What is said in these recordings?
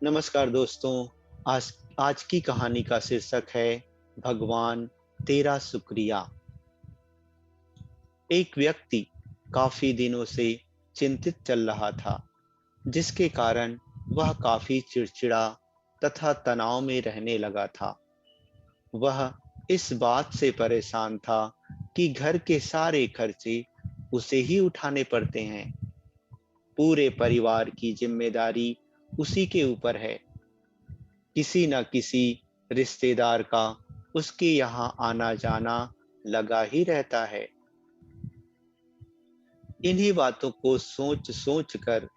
नमस्कार दोस्तों। आज आज की कहानी का शीर्षक है भगवान तेरा शुक्रिया। एक व्यक्ति काफी दिनों से चिंतित चल रहा था, जिसके कारण वह काफी चिड़चिड़ा तथा तनाव में रहने लगा था। वह इस बात से परेशान था कि घर के सारे खर्चे उसे ही उठाने पड़ते हैं। पूरे परिवार की जिम्मेदारी उसी के ऊपर है। किसी न किसी रिश्तेदार का उसके यहाँ आना जाना लगा ही रहता है। इन्हीं बातों को सोच सोच कर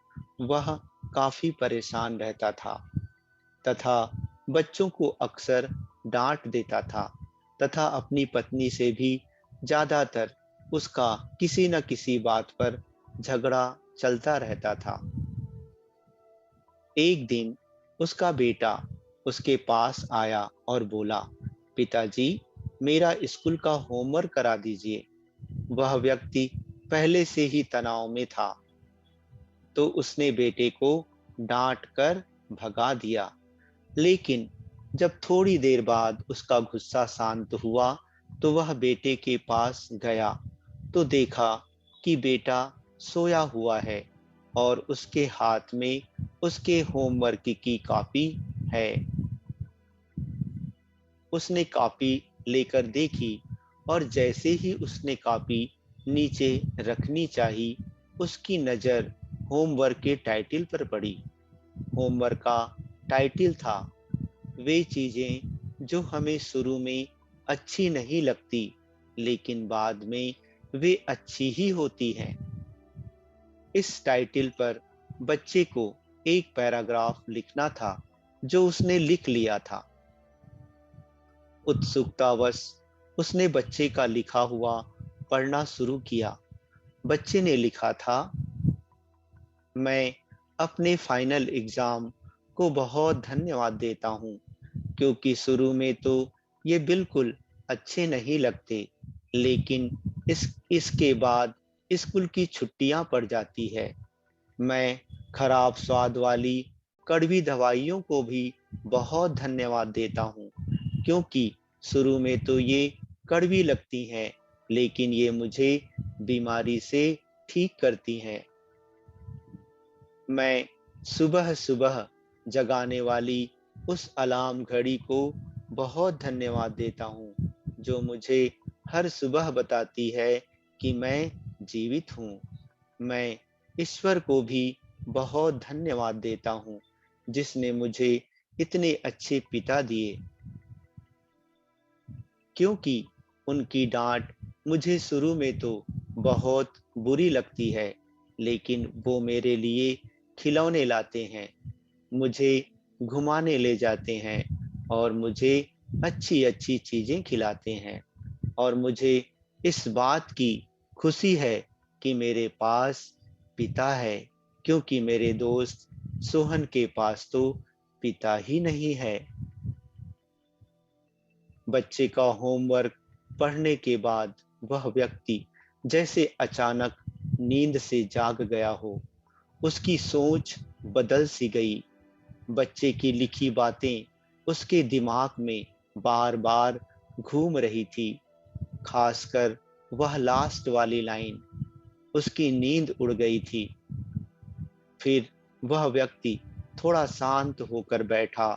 वह काफी परेशान रहता था तथा बच्चों को अक्सर डांट देता था तथा अपनी पत्नी से भी ज्यादातर उसका किसी न किसी बात पर झगड़ा चलता रहता था। एक दिन उसका बेटा उसके पास आया और बोला, पिताजी, मेरा स्कूल का होमवर्क करा दीजिए। वह व्यक्ति पहले से ही तनाव में था, तो उसने बेटे को डांट कर भगा दिया। लेकिन जब थोड़ी देर बाद उसका गुस्सा शांत हुआ, तो वह बेटे के पास गया तो देखा कि बेटा सोया हुआ है और उसके हाथ में उसके होमवर्क की कॉपी है। उसने कॉपी लेकर देखी और जैसे ही उसने कॉपी नीचे रखनी चाही, उसकी नज़र होमवर्क के टाइटल पर पड़ी। होमवर्क का टाइटल था, वे चीजें जो हमें शुरू में अच्छी नहीं लगती, लेकिन बाद में वे अच्छी ही होती हैं। इस टाइटल पर बच्चे को एक पैराग्राफ लिखना था, जो उसने लिख लिया था। उत्सुकतावश उसने बच्चे का लिखा हुआ पढ़ना शुरू किया। बच्चे ने लिखा था, मैं अपने फाइनल एग्जाम को बहुत धन्यवाद देता हूँ, क्योंकि शुरू में तो ये बिल्कुल अच्छे नहीं लगते, लेकिन इसके बाद स्कूल की छुट्टियां पड़ जाती है। मैं खराब स्वाद वाली कड़वी दवाइयों को भी बहुत धन्यवाद देता हूँ, क्योंकि शुरू में तो ये कड़वी लगती हैं, लेकिन ये मुझे बीमारी से ठीक करती हैं। मैं सुबह सुबह जगाने वाली उस अलार्म घड़ी को बहुत धन्यवाद देता हूँ, जो मुझे हर सुबह बताती है कि मैं जीवित हूँ। मैं ईश्वर को भी बहुत धन्यवाद देता हूँ, जिसने मुझे इतने अच्छे पिता दिए, क्योंकि उनकी डांट मुझे शुरू में तो बहुत बुरी लगती है, लेकिन वो मेरे लिए खिलौने लाते हैं, मुझे घुमाने ले जाते हैं और मुझे अच्छी अच्छी चीजें खिलाते हैं। और मुझे इस बात की खुशी है कि मेरे पास पिता है, क्योंकि मेरे दोस्त सोहन के पास तो पिता ही नहीं है। बच्चे का होमवर्क पढ़ने के बाद वह व्यक्ति जैसे अचानक नींद से जाग गया हो। उसकी सोच बदल सी गई। बच्चे की लिखी बातें उसके दिमाग में बार बार घूम रही थी, खासकर वह लास्ट वाली लाइन। उसकी नींद उड़ गई थी। फिर वह व्यक्ति थोड़ा शांत होकर बैठा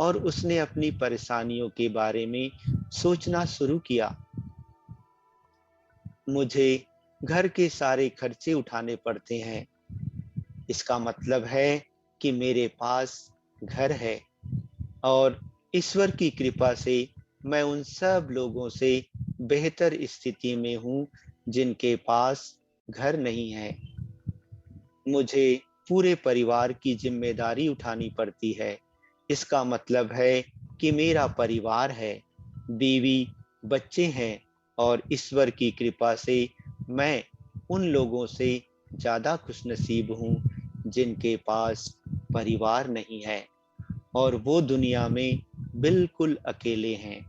और उसने अपनी परेशानियों के बारे में सोचना शुरू किया। मुझे घर के सारे खर्चे उठाने पड़ते हैं। इसका मतलब है कि मेरे पास घर है, और ईश्वर की कृपा से मैं उन सब लोगों से बेहतर स्थिति में हूँ जिनके पास घर नहीं है। मुझे पूरे परिवार की जिम्मेदारी उठानी पड़ती है। इसका मतलब है कि मेरा परिवार है, बीवी, बच्चे हैं, और ईश्वर की कृपा से मैं उन लोगों से ज़्यादा खुशनसीब हूँ जिनके पास परिवार नहीं है और वो दुनिया में बिल्कुल अकेले हैं।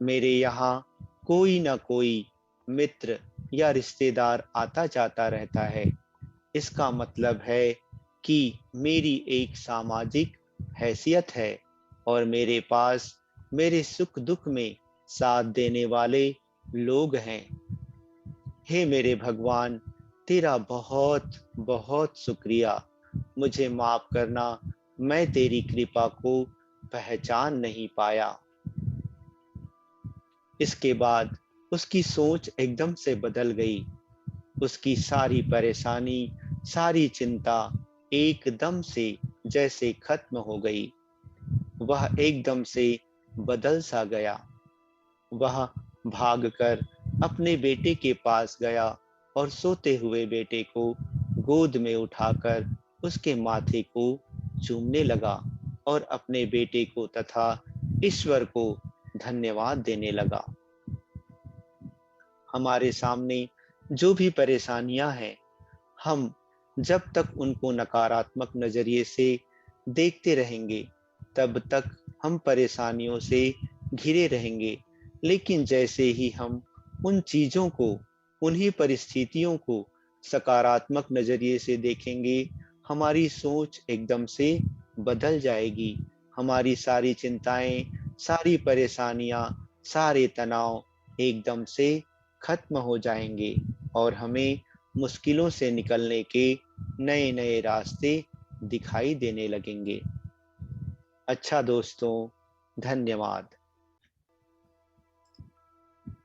मेरे यहाँ कोई ना कोई मित्र या रिश्तेदार आता जाता रहता है। इसका मतलब है कि मेरी एक सामाजिक हैसियत है और मेरे पास मेरे सुख दुख में साथ देने वाले लोग हैं। हे मेरे भगवान, तेरा बहुत बहुत शुक्रिया। मुझे माफ करना, मैं तेरी कृपा को पहचान नहीं पाया। इसके बाद उसकी सोच एकदम से बदल गई। उसकी सारी परेशानी, सारी चिंता एकदम से जैसे खत्म हो गई। वह एकदम से बदल सा गया। वह भागकर अपने बेटे के पास गया और सोते हुए बेटे को गोद में उठाकर उसके माथे को चूमने लगा और अपने बेटे को तथा ईश्वर को धन्यवाद देने लगा। हमारे सामने जो भी परेशानियां हैं, हम जब तक उनको नकारात्मक नजरिए से देखते रहेंगे, तब तक हम परेशानियों से घिरे रहेंगे। लेकिन जैसे ही हम उन चीजों को, उन्हीं परिस्थितियों को सकारात्मक नजरिए से देखेंगे, हमारी सोच एकदम से बदल जाएगी। हमारी सारी चिंताएं, सारी परेशानियां, सारे तनाव एकदम से खत्म हो जाएंगे और हमें मुश्किलों से निकलने के नए नए रास्ते दिखाई देने लगेंगे। अच्छा दोस्तों, धन्यवाद।